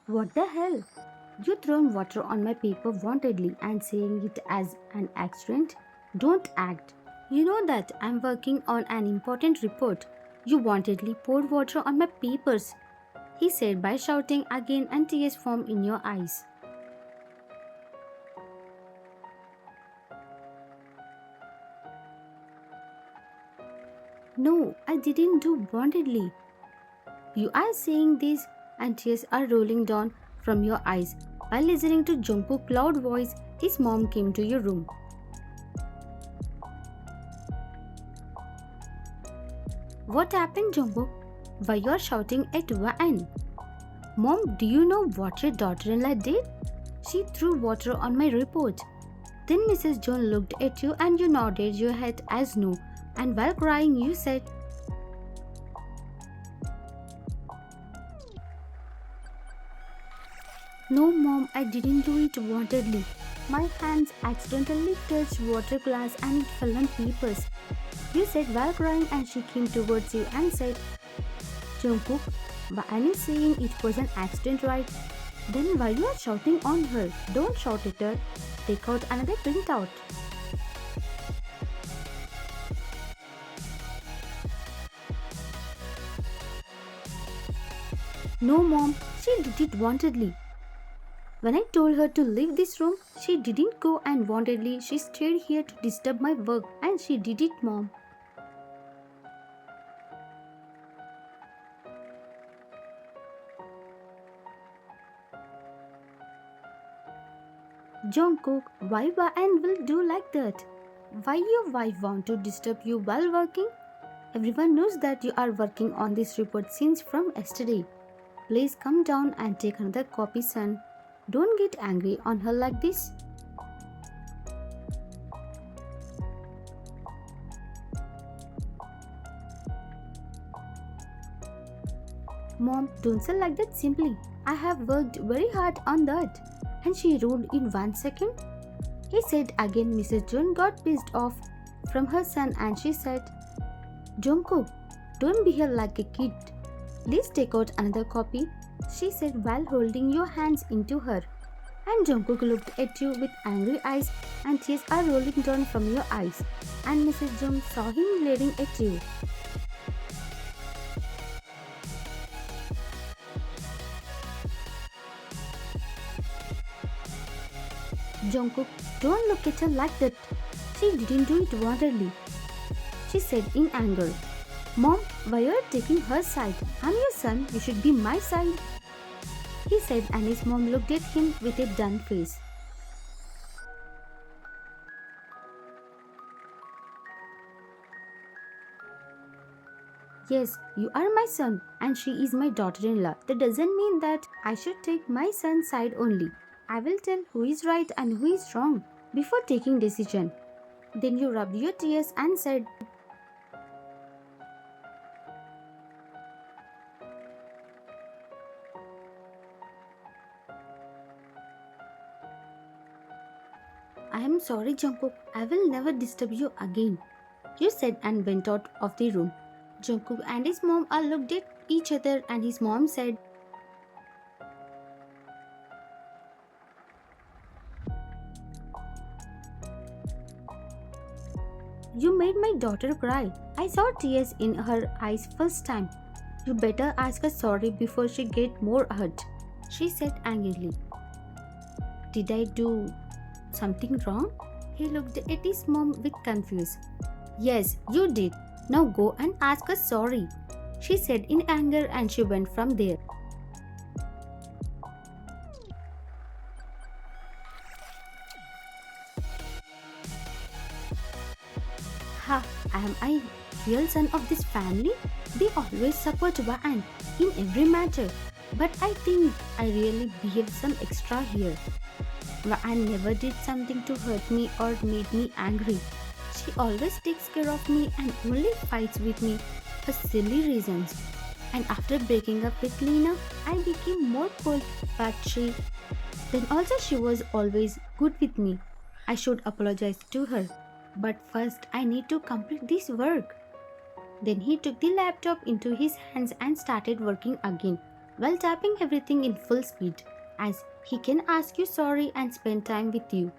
What the hell? You thrown water on my paper wantedly and saying it as an accident? Don't act. You know that I'm working on an important report. You wantedly poured water on my papers, he said by shouting again and tears formed in your eyes. No, I didn't do wantedly. You are saying this and tears are rolling down from your eyes. While listening to Jungkook's loud voice, his mom came to your room. What happened, Jungkook? Why you're shouting at Van? Mom, do you know what your daughter-in-law did? She threw water on my report. Then Mrs. John looked at you and you nodded your head as no. And while crying, you said, "No, Mom, I didn't do it wantedly. My hands accidentally touched water glass and it fell on papers." You said while crying and she came towards you and said, "Jungkook, but Annie saying it was an accident, right? Then why you are shouting on her? Don't shout at her. Take out another printout." "No, Mom, she did it wantedly. When I told her to leave this room, she didn't go and wantedly she stayed here to disturb my work and she did it, Mom." "Jungkook, why and will do like that? Why your wife want to disturb you while working? Everyone knows that you are working on this report since from yesterday. Please come down and take another copy, son. Don't get angry on her like this." "Mom, don't say like that simply. I have worked very hard on that. And she ruined in 1 second?" He said again. Mrs. June got pissed off from her son and she said, "Jungkook, don't behave like a kid. Please take out another copy," she said while holding your hands into her. And Jungkook looked at you with angry eyes and tears are rolling down from your eyes. And Mrs. Jung saw him glaring at you. "Jungkook, don't look at her like that. She didn't do it wantedly," she said in anger. "Mom, why are you taking her side? I'm your son, you should be my side," he said and his mom looked at him with a done face. "Yes, you are my son and she is my daughter-in-law. That doesn't mean that I should take my son's side only. I will tell who is right and who is wrong before taking decision." Then you rubbed your tears and said, "I am sorry, Jungkook. I will never disturb you again," you said and went out of the room. Jungkook and his mom all looked at each other and his mom said, "You made my daughter cry. I saw tears in her eyes first time. You better ask her sorry before she get more hurt," she said angrily. "Did I do something wrong?" He looked at his mom with confusion. "Yes, you did. Now go and ask her sorry," she said in anger and she went from there. Ha, am I real son of this family? They always support Waan in every matter. But I think I really behaved some extra here. Waan never did something to hurt me or made me angry. She always takes care of me and only fights with me for silly reasons. And after breaking up with Lena, I became more cold, but then also she was always good with me. I should apologize to her. But first I need to complete this work. Then he took the laptop into his hands and started working again. while tapping everything in full speed, as he can ask you sorry and spend time with you.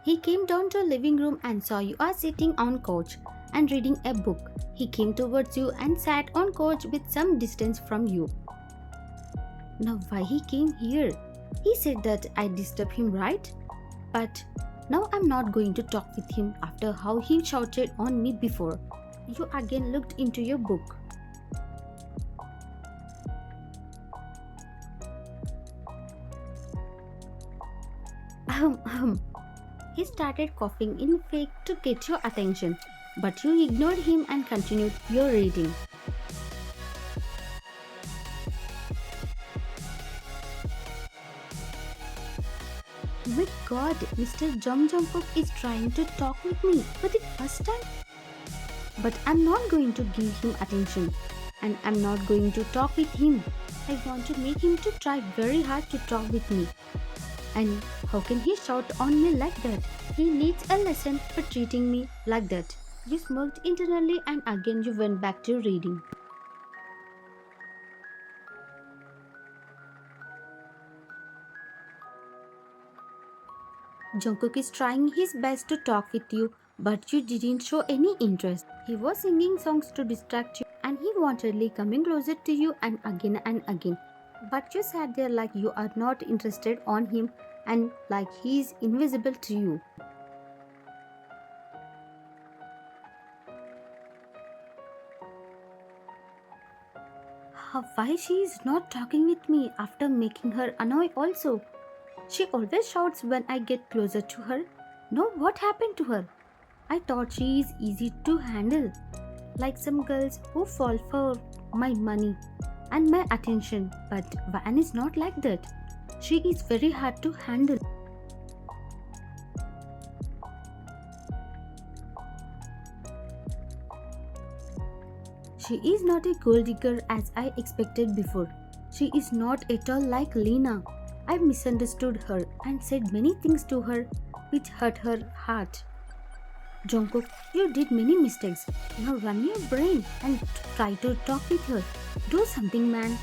He came down to living room and saw you are sitting on couch and reading a book. He came towards you and sat on couch with some distance from you. Now why he came here? He said that I disturbed him, right? But now I'm not going to talk with him after how he shouted on me before. You again looked into your book. Ahem, ahem. He started coughing in fake to get your attention, but you ignored him and continued your reading. My god, Mr. Jungkook is trying to talk with me for the first time. But I'm not going to give him attention, and I'm not going to talk with him. I want to make him to try very hard to talk with me. And how can he shout on me like that? He needs a lesson for treating me like that. You smirked internally and again you went back to reading. Jungkook is trying his best to talk with you, but you didn't show any interest. He was singing songs to distract you and he wantedly coming closer to you and again. But you sat there like you are not interested on him and like he is invisible to you. Why she is not talking with me after making her annoy also? She always shouts when I get closer to her. No, what happened to her? I thought she is easy to handle, like some girls who fall for my money and my attention. But Van is not like that. She is very hard to handle. She is not a gold digger as I expected before. She is not at all like Lena. I misunderstood her and said many things to her which hurt her heart. Jungkook, you did many mistakes. Now run your brain and try to talk with her. Do something, man.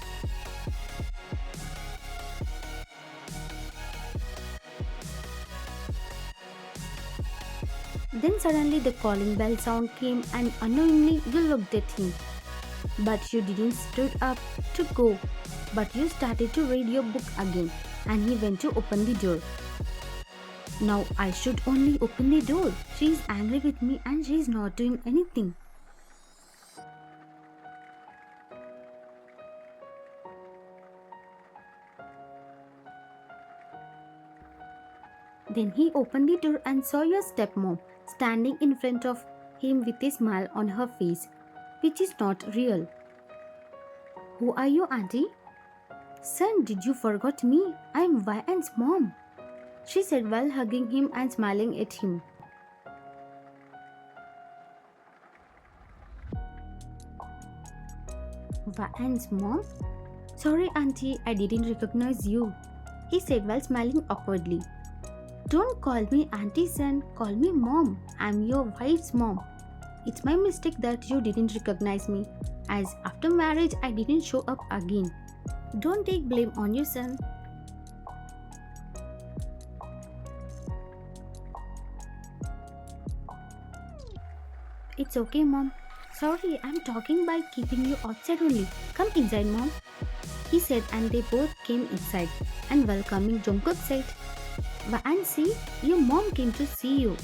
Then suddenly the calling bell sound came and unknowingly you looked at him. But you didn't stood up to go. But you started to read your book again and he went to open the door. Now I should only open the door. She is angry with me and she is not doing anything. Then he opened the door and saw your stepmom standing in front of him with a smile on her face, which is not real. Who are you, auntie? Son, did you forget me? I am Vian's mom, she said while hugging him and smiling at him. Vian's mom? Sorry, auntie, I didn't recognize you, he said while smiling awkwardly. Don't call me auntie, son, call me mom. I'm your wife's mom. It's my mistake that you didn't recognize me, as after marriage I didn't show up again. Don't take blame on your son. It's okay, mom. Sorry, I'm talking by keeping you outside only. Come inside, mom, he said, and they both came inside and welcoming Jungkook said, Van, see, your mom came to see you.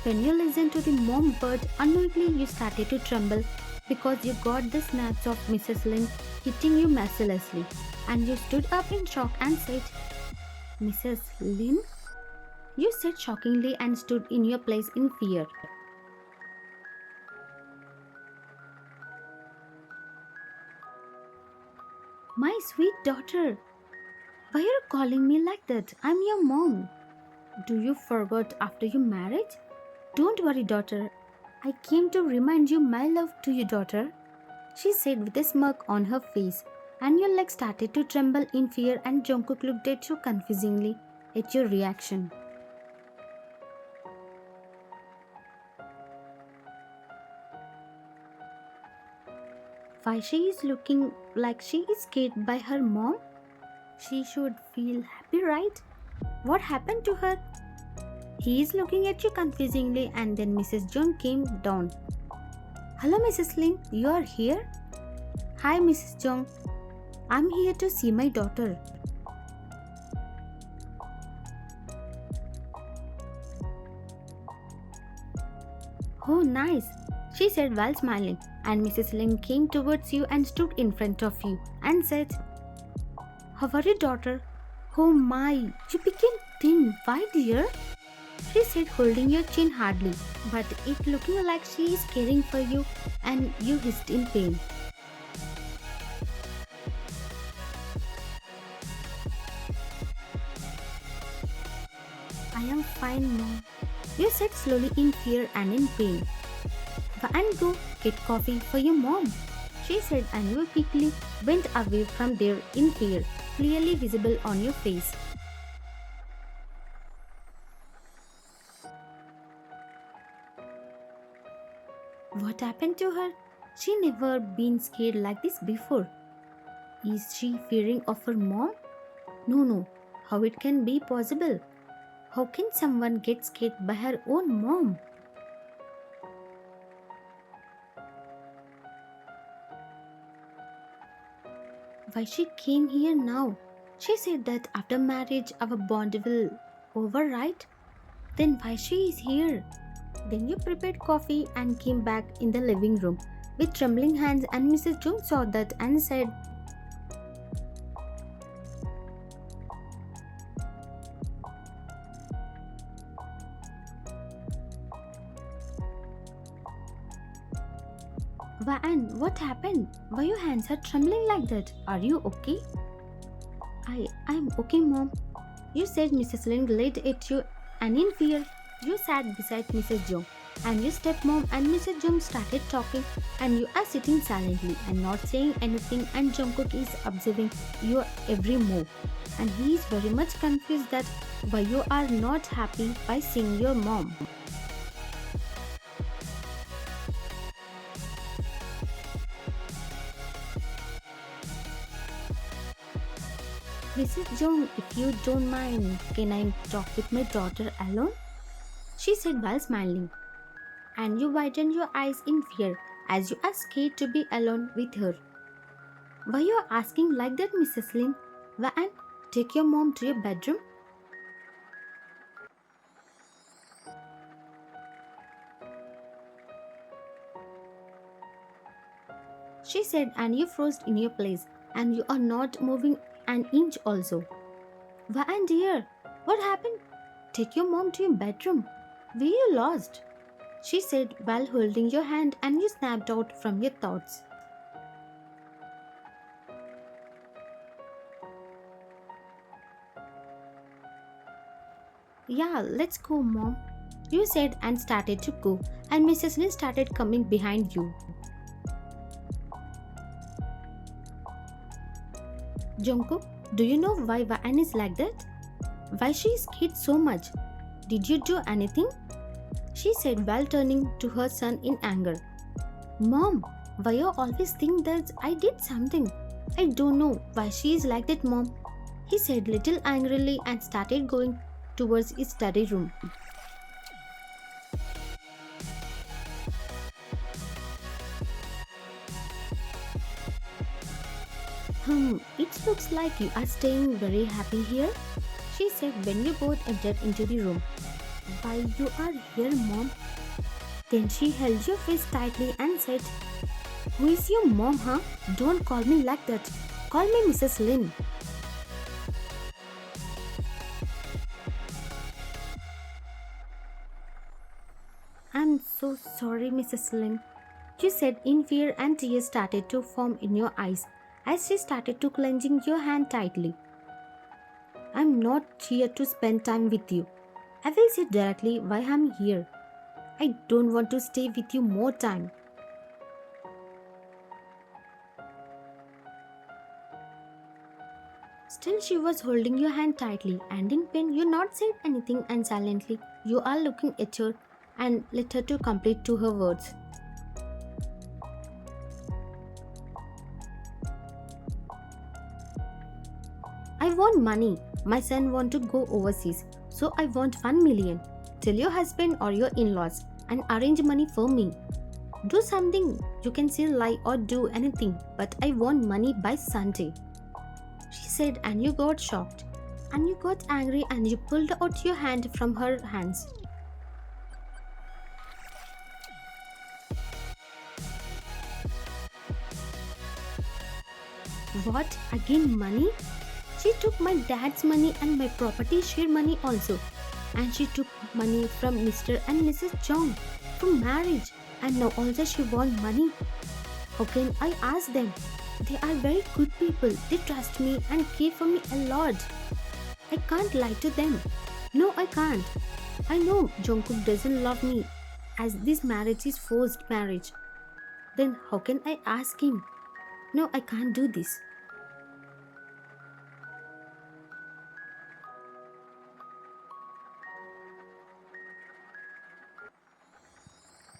When you listened to the mom word, unknowingly you started to tremble because you got the snaps of Mrs. Lin hitting you mercilessly, and you stood up in shock and said, Mrs. Lin? You said shockingly and stood in your place in fear. My sweet daughter, why are you calling me like that? I'm your mom. Do you forgot after your marriage? Don't worry, daughter. I came to remind you my love to you, daughter, she said with a smirk on her face, and your legs started to tremble in fear and Jungkook looked at you confusingly at your reaction. Why she is looking like she is scared by her mom? She should feel happy, right? What happened to her? He is looking at you confusingly and then Mrs. Jung came down. Hello Mrs. Lin, you are here? Hi Mrs. Jung, I'm here to see my daughter. Oh nice, she said while smiling, and Mrs. Lin came towards you and stood in front of you and said, how are you daughter? Oh my, you became thin, why dear? She said holding your chin hardly, but it looking like she is caring for you and you hissed in pain. I am fine mom, you said slowly in fear and in pain. And go get coffee for your mom, she said and you quickly went away from there in fear, clearly visible on your face. What happened to her? She never been scared like this before. Is she fearing of her mom? No. How it can be possible? How can someone get scared by her own mom? Why she came here now? She said that after marriage our bond will over, right? Then why she is here? Then you prepared coffee and came back in the living room with trembling hands and Mrs. Jung saw that and said, Van, what happened? Why your hands are trembling like that? Are you okay? I'm okay, mom. You said Mrs. Lin glared at you and in fear, you sat beside Mrs. Jung and your stepmom and Mrs. Jung started talking and you are sitting silently and not saying anything and Jungkook is observing your every move and he is very much confused that why you are not happy by seeing your mom. Mrs. Jung, if you don't mind, can I talk with my daughter alone? She said while smiling. And you widened your eyes in fear as you are scared to be alone with her. Why you are asking like that, Mrs. Lin? Van, take your mom to your bedroom. She said and you froze in your place and you are not moving an inch also. Van dear, what happened? Take your mom to your bedroom. Were you lost? She said while holding your hand and you snapped out from your thoughts. Yeah, let's go, mom. You said and started to go, and Mrs. Lin started coming behind you. Jungkook, do you know why Van is like that? Why she is scared so much? Did you do anything? She said while turning to her son in anger. Mom, why you always think that I did something? I don't know why she is like that, mom. He said little angrily and started going towards his study room. It looks like you are staying very happy here, she said when you both entered into the room. Why you are here, mom? Then she held your face tightly and said, who is your mom, huh? Don't call me like that. Call me Mrs. Lin. I'm so sorry, Mrs. Lin. You said in fear and tears started to form in your eyes as she started to clenching your hand tightly. I'm not here to spend time with you. I will say directly why I'm here. I don't want to stay with you more time. Still, she was holding your hand tightly, and in pain, you not said anything, and silently, you are looking at her and let her to complete to her words. I want money. My son want to go overseas, so I want 1 million. Tell your husband or your in-laws and arrange money for me. Do something. You can say lie or do anything, but I want money by Sunday. She said, and you got shocked. And you got angry and you pulled out your hand from her hands. What? Again money? She took my dad's money and my property share money also. And she took money from Mr. and Mrs. Jong for marriage. And now also she want money. How can I ask them? They are very good people. They trust me and care for me a lot. I can't lie to them. No, I can't. I know Jungkook doesn't love me as this marriage is forced marriage. Then how can I ask him? No, I can't do this.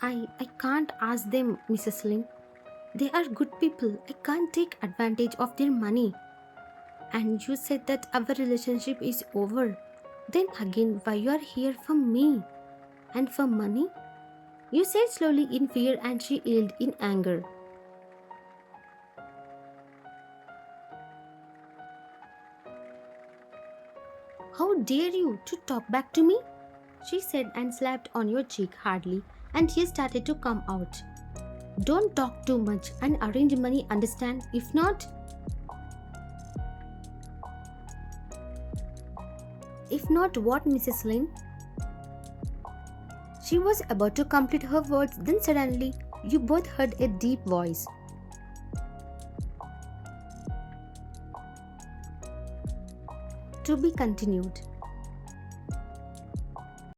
I can't ask them, Mrs. Lin. They are good people. I can't take advantage of their money. And you said that our relationship is over. Then again, why you are here for me? And for money? You said slowly in fear and she yelled in anger. How dare you to talk back to me? She said and slapped on your cheek hardly and tears started to come out. Don't talk too much and arrange money, understand? If not, what, Mrs. Lin? She was about to complete her words, then suddenly you both heard a deep voice. To be continued.